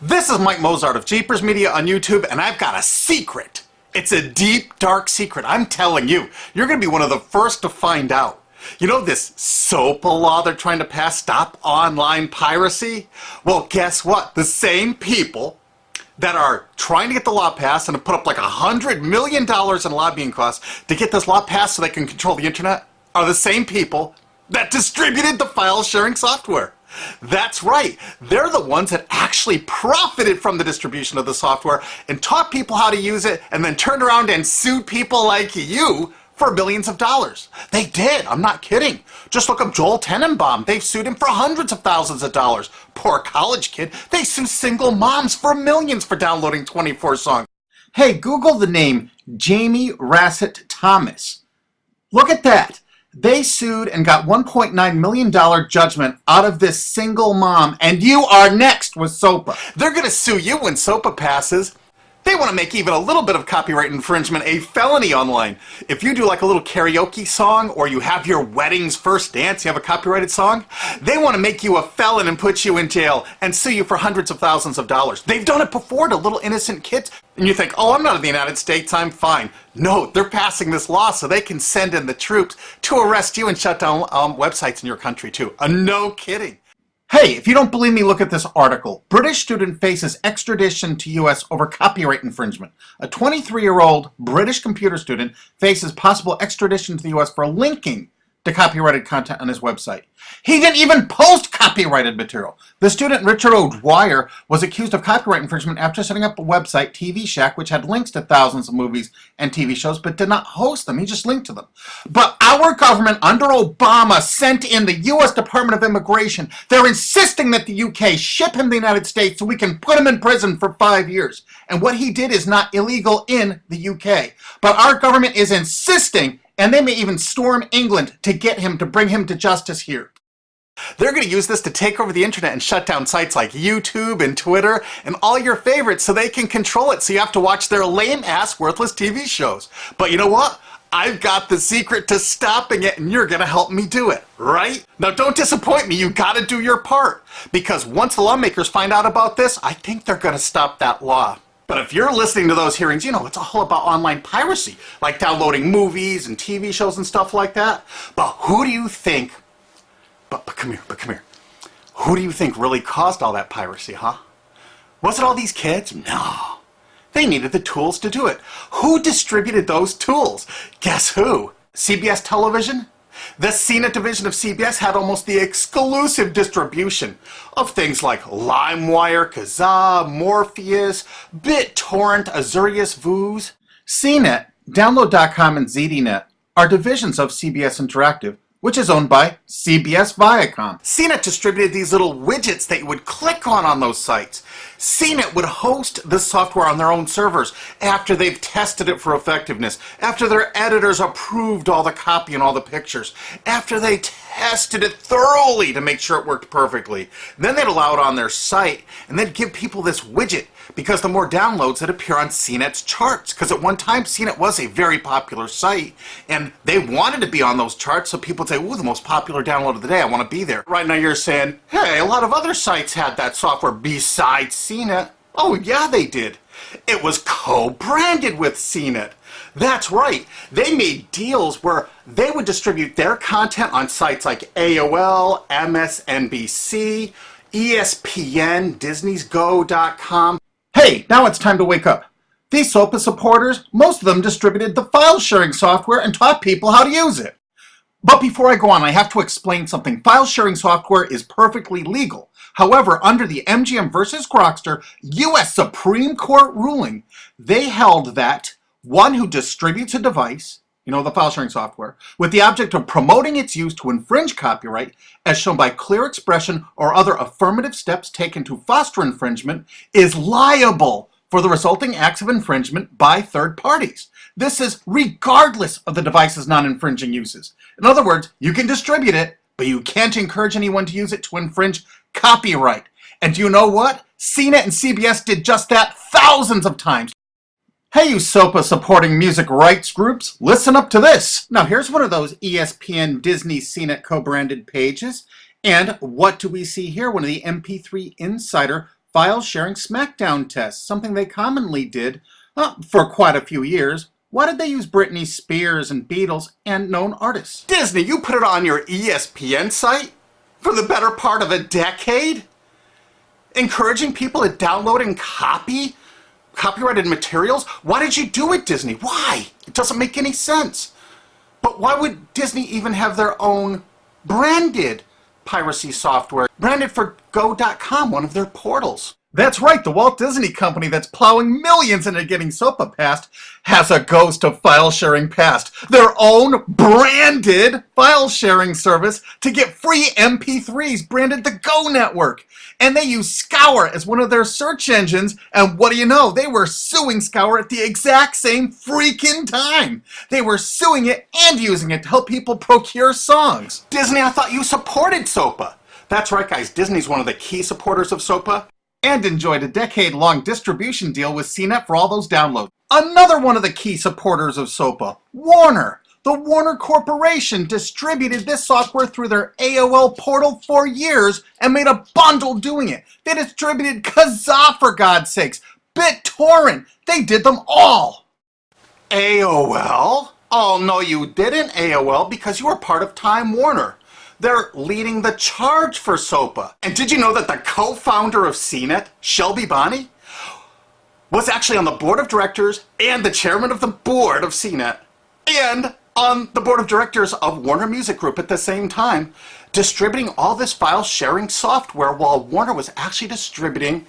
This is Mike Mozart of Jeepers Media on YouTube, and I've got a secret. It's a deep, dark secret. I'm telling you, you're going to be one of the first to find out. You know this SOPA law they're trying to pass, Stop Online Piracy? Well, guess what? The same people that are trying to get the law passed and have put up like $100 million in lobbying costs to get this law passed so they can control the internet are the same people that distributed the file sharing software. That's right. They're the ones that actually profited from the distribution of the software and taught people how to use it and then turned around and sued people like you for billions of dollars. They did. I'm not kidding. Just look up Joel Tenenbaum. They've sued him for hundreds of thousands of dollars. Poor college kid. They sue single moms for millions for downloading 24 songs. Hey, Google the name Jamie Rassett Thomas. Look at that. They sued and got $1.9 million judgment out of this single mom, and you are next with SOPA. They're going to sue you when SOPA passes. They want to make even a little bit of copyright infringement a felony online. If you do like a little karaoke song, or you have your wedding's first dance, you have a copyrighted song, they want to make you a felon and put you in jail and sue you for hundreds of thousands of dollars. They've done it before to little innocent kids. And you think, oh, I'm not in the United States, I'm fine. No, they're passing this law so they can send in the troops to arrest you and shut down websites in your country too. No kidding. Hey, if you don't believe me, look at this article. British student faces extradition to U.S. over copyright infringement. A 23-year-old British computer student faces possible extradition to the U.S. for linking to copyrighted content on his website. He didn't even post copyrighted material. The student, Richard O'Dwyer, was accused of copyright infringement after setting up a website, TV Shack, which had links to thousands of movies and TV shows, but did not host them. He just linked to them. But our government, under Obama, sent in the U.S. Department of Immigration. They're insisting that the U.K. ship him to the United States so we can put him in prison for 5 years. And what he did is not illegal in the U.K. But our government is insisting, and they may even storm England to get him, to bring him to justice here. They're going to use this to take over the internet and shut down sites like YouTube and Twitter and all your favorites so they can control it, so you have to watch their lame-ass, worthless TV shows. But you know what? I've got the secret to stopping it, and you're going to help me do it, right? Now, don't disappoint me. You got to do your part. Because once the lawmakers find out about this, I think they're going to stop that law. But if you're listening to those hearings, you know, it's all about online piracy, like downloading movies and TV shows and stuff like that. But who do you think, but come here. Who do you think really caused all that piracy, huh? Was it all these kids? No. They needed the tools to do it. Who distributed those tools? Guess who? CBS Television? The CNET division of CBS had almost the exclusive distribution of things like LimeWire, Kazaa, Morpheus, BitTorrent, Azurius, Vooz. CNET, Download.com, and ZDNet are divisions of CBS Interactive, which is owned by CBS Viacom. CNET distributed these little widgets that you would click on those sites. CNET would host the software on their own servers after they've tested it for effectiveness, after their editors approved all the copy and all the pictures, after they tested it thoroughly to make sure it worked perfectly. Then they'd allow it on their site, and they'd give people this widget, because the more downloads that appear on CNET's charts. Because at one time, CNET was a very popular site, and they wanted to be on those charts, so people would say, ooh, the most popular download of the day, I want to be there. Right now you're saying, hey, a lot of other sites had that software besides CNET. Oh, yeah, they did. It was co-branded with CNET. That's right. They made deals where they would distribute their content on sites like AOL, MSNBC, ESPN, Disney'sGo.com. Hey, now it's time to wake up. These SOPA supporters, most of them distributed the file sharing software and taught people how to use it. But before I go on, I have to explain something. File sharing software is perfectly legal. However, under the MGM versus Grokster U.S. Supreme Court ruling, they held that one who distributes a device, you know, the file sharing software, with the object of promoting its use to infringe copyright, as shown by clear expression or other affirmative steps taken to foster infringement, is liable for the resulting acts of infringement by third parties. This is regardless of the device's non-infringing uses. In other words, you can distribute it, but you can't encourage anyone to use it to infringe copyright. And do you know what? CNET and CBS did just that thousands of times. Hey, you SOPA supporting music rights groups, listen up to this. Now here's one of those ESPN, Disney, CNET co-branded pages. And what do we see here? One of the MP3 Insider file sharing smackdown tests, something they commonly did for quite a few years. Why did they use Britney Spears and Beatles and known artists? Disney, you put it on your ESPN site for the better part of a decade? Encouraging people to download and copy copyrighted materials? Why did you do it, Disney? Why? It doesn't make any sense. But why would Disney even have their own branded piracy software, branded for Go.com, one of their portals? That's right, the Walt Disney Company that's plowing millions into getting SOPA passed has a ghost of file sharing past. Their own branded file sharing service to get free MP3s branded the Go Network. And they use Scour as one of their search engines, and what do you know? They were suing Scour at the exact same freaking time. They were suing it and using it to help people procure songs. Disney, I thought you supported SOPA. That's right, guys, Disney's one of the key supporters of SOPA. And enjoyed a decade-long distribution deal with CNET for all those downloads. Another one of the key supporters of SOPA, Warner. The Warner Corporation distributed this software through their AOL portal for years and made a bundle doing it. They distributed Kazaa, for God's sakes, BitTorrent. They did them all. AOL? Oh, no, you didn't, AOL, because you were part of Time Warner. They're leading the charge for SOPA. And did you know that the co-founder of CNET, Shelby Bonney, was actually on the board of directors and the chairman of the board of CNET and on the board of directors of Warner Music Group at the same time, distributing all this file sharing software while Warner was actually distributing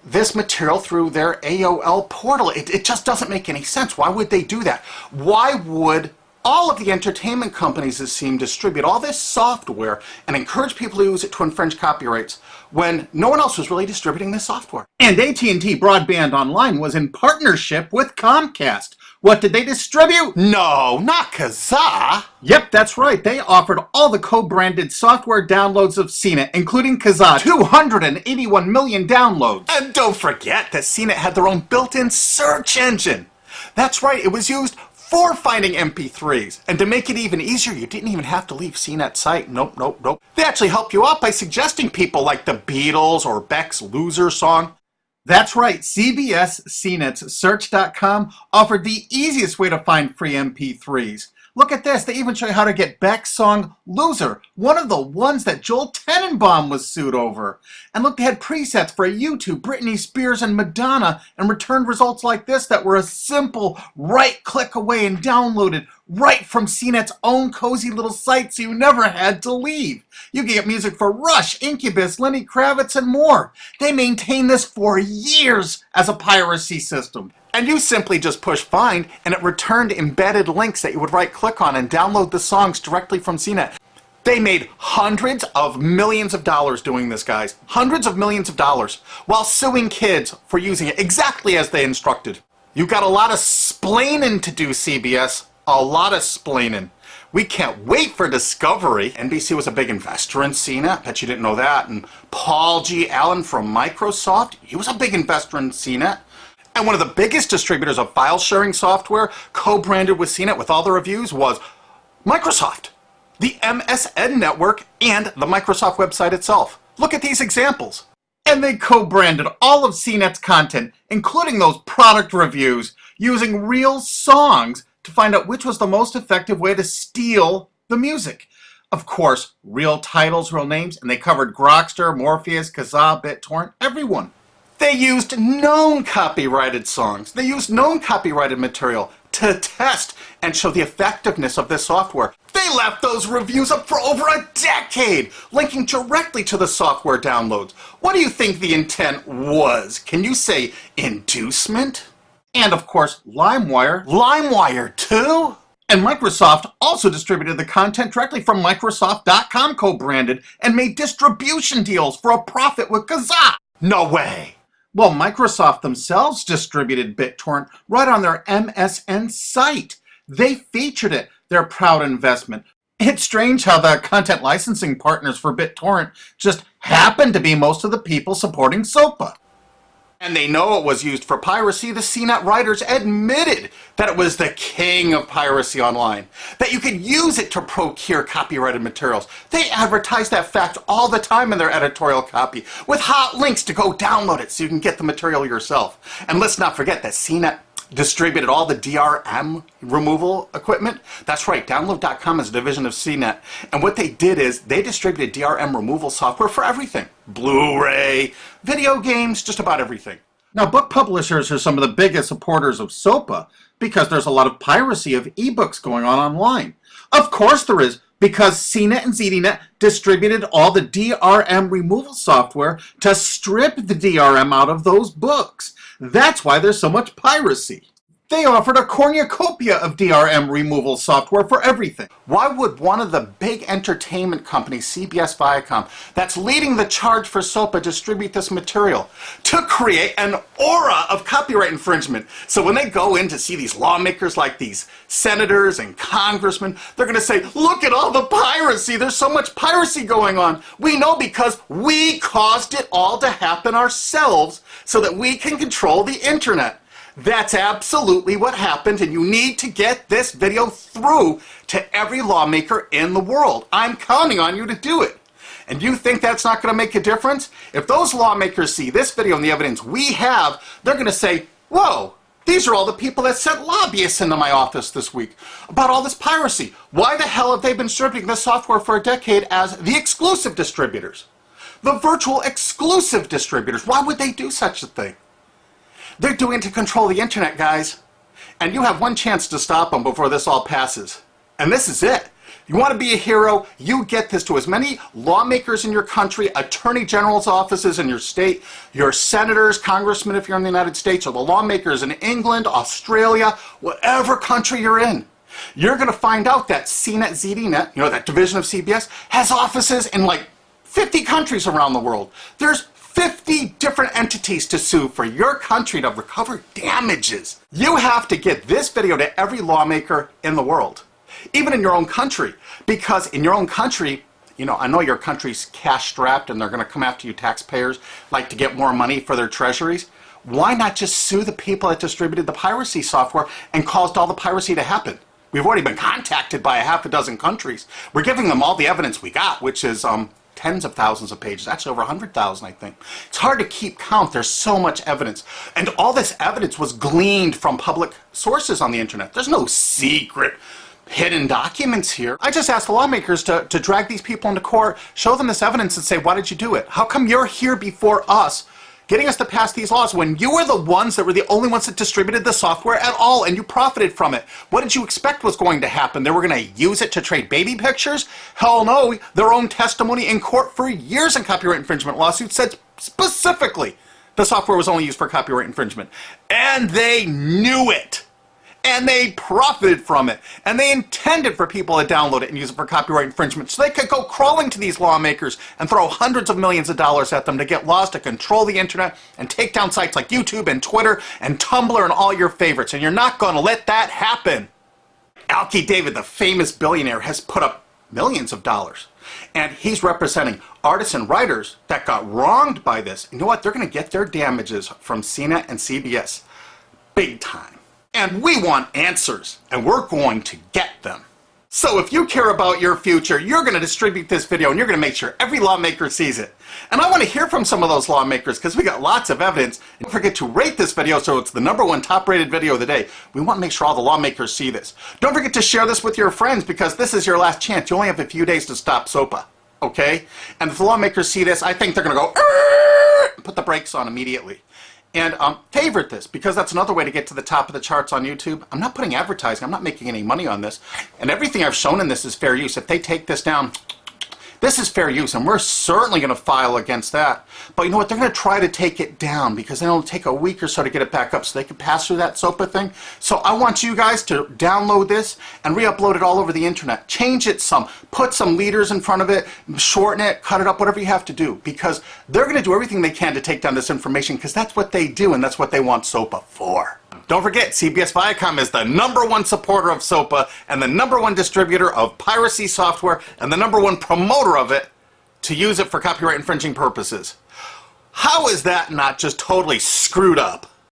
this material through their AOL portal. It just doesn't make any sense. Why would they do that? Why would all of the entertainment companies that seem distribute all this software and encourage people to use it to infringe copyrights when no one else was really distributing this software? And AT&T Broadband Online was in partnership with Comcast. What did they distribute? No, not Kazaa. Yep, that's right. They offered all the co-branded software downloads of CNET, including Kazaa, 281 million downloads. And don't forget that CNET had their own built-in search engine. That's right, it was used for finding MP3s. And to make it even easier, you didn't even have to leave CNET's site. Nope, nope, nope. They actually help you out by suggesting people like the Beatles or Beck's Loser song. That's right, CBS CNET's Search.com offered the easiest way to find free MP3s. Look at this, they even show you how to get Beck's song Loser, one of the ones that Joel Tenenbaum was sued over. And look, they had presets for YouTube, Britney Spears, and Madonna, and returned results like this that were a simple right click away and downloaded right from CNET's own cozy little site, so you never had to leave. You can get music for Rush, Incubus, Lenny Kravitz, and more. They maintained this for years as a piracy system. And you simply just push find, and it returned embedded links that you would right-click on and download the songs directly from CNET. They made hundreds of millions of dollars doing this, guys. Hundreds of millions of dollars, while suing kids for using it exactly as they instructed. You got a lot of splaining to do, CBS. A lot of splaining. We can't wait for Discovery. NBC was a big investor in CNET. Bet you didn't know that. And Paul G. Allen from Microsoft, he was a big investor in CNET. And one of the biggest distributors of file sharing software co-branded with CNET with all the reviews was Microsoft, the MSN network, and the Microsoft website itself. Look at these examples. And they co-branded all of CNET's content, including those product reviews, using real songs to find out which was the most effective way to steal the music. Of course, real titles, real names, and they covered Grokster, Morpheus, Kazaa, BitTorrent, everyone. They used known copyrighted songs. They used known copyrighted material to test and show the effectiveness of this software. They left those reviews up for over a decade, linking directly to the software downloads. What do you think the intent was? Can you say inducement? And of course, LimeWire. LimeWire too? And Microsoft also distributed the content directly from Microsoft.com co-branded and made distribution deals for a profit with Kazaa. No way. Well, Microsoft themselves distributed BitTorrent right on their MSN site. They featured it, their proud investment. It's strange how the content licensing partners for BitTorrent just happen to be most of the people supporting SOPA. And they know it was used for piracy. The CNET writers admitted that it was the king of piracy online, that you could use it to procure copyrighted materials. They advertise that fact all the time in their editorial copy with hot links to go download it so you can get the material yourself. And let's not forget that CNET distributed all the DRM removal equipment. That's right, Download.com is a division of CNET. And what they did is they distributed DRM removal software for everything. Blu-ray, video games, just about everything. Now, book publishers are some of the biggest supporters of SOPA because there's a lot of piracy of ebooks going on online. Of course there is, because CNET and ZDNet distributed all the DRM removal software to strip the DRM out of those books. That's why there's so much piracy. They offered a cornucopia of DRM removal software for everything. Why would one of the big entertainment companies, CBS Viacom, that's leading the charge for SOPA, distribute this material? To create an aura of copyright infringement. So when they go in to see these lawmakers like these senators and congressmen, they're going to say, look at all the piracy. There's so much piracy going on. We know because we caused it all to happen ourselves so that we can control the internet. That's absolutely what happened, and you need to get this video through to every lawmaker in the world. I'm counting on you to do it. And you think that's not going to make a difference? If those lawmakers see this video and the evidence we have, they're going to say, whoa, these are all the people that sent lobbyists into my office this week about all this piracy. Why the hell have they been distributing this software for a decade as the exclusive distributors? The virtual exclusive distributors. Why would they do such a thing? They're doing it to control the internet, guys. And you have one chance to stop them before this all passes. And this is it. You want to be a hero, you get this to as many lawmakers in your country, attorney general's offices in your state, your senators, congressmen if you're in the United States, or the lawmakers in England, Australia, whatever country you're in. You're going to find out that CNET, ZDNet, you know, that division of CBS, has offices in like 50 countries around the world. There's 50 different entities to sue for your country to recover damages. You have to get this video to every lawmaker in the world, even in your own country, because in your own country, you know, I know your country's cash strapped and they're going to come after you taxpayers like to get more money for their treasuries. Why not just sue the people that distributed the piracy software and caused all the piracy to happen? We've already been contacted by a half a dozen countries. We're giving them all the evidence we got, which is tens of thousands of pages, actually over 100,000, I think. It's hard to keep count. There's so much evidence. And all this evidence was gleaned from public sources on the internet. There's no secret hidden documents here. I just asked the lawmakers to drag these people into court, show them this evidence and say, why did you do it? How come you're here before us getting us to pass these laws when you were the ones that were the only ones that distributed the software at all and you profited from it? What did you expect was going to happen? They were going to use it to trade baby pictures? Hell no. Their own testimony in court for years in copyright infringement lawsuits said specifically the software was only used for copyright infringement. And they knew it. And they profited from it. And they intended for people to download it and use it for copyright infringement so they could go crawling to these lawmakers and throw hundreds of millions of dollars at them to get laws to control the internet and take down sites like YouTube and Twitter and Tumblr and all your favorites. And you're not going to let that happen. Alki David, the famous billionaire, has put up millions of dollars. And he's representing artists and writers that got wronged by this. You know what? They're going to get their damages from CNET and CBS. Big time. And we want answers, and we're going to get them. So if you care about your future, you're going to distribute this video, and you're going to make sure every lawmaker sees it. And I want to hear from some of those lawmakers, because we got lots of evidence. And don't forget to rate this video so it's the #1 top-rated video of the day. We want to make sure all the lawmakers see this. Don't forget to share this with your friends, because this is your last chance. You only have a few days to stop SOPA, okay? And if the lawmakers see this, I think they're going to go, put the brakes on immediately. And favorite this, because that's another way to get to the top of the charts on YouTube. I'm not putting advertising. I'm not making any money on this. And everything I've shown in this is fair use. If they take this down, this is fair use, and we're certainly going to file against that. But you know what? They're going to try to take it down because then it'll take a week or so to get it back up so they can pass through that SOPA thing. So I want you guys to download this and re-upload it all over the internet. Change it some. Put some leaders in front of it. Shorten it. Cut it up. Whatever you have to do. Because they're going to do everything they can to take down this information because that's what they do and that's what they want SOPA for. Don't forget, CBS Viacom is the #1 supporter of SOPA and the #1 distributor of piracy software and the #1 promoter of it to use it for copyright infringing purposes. How is that not just totally screwed up?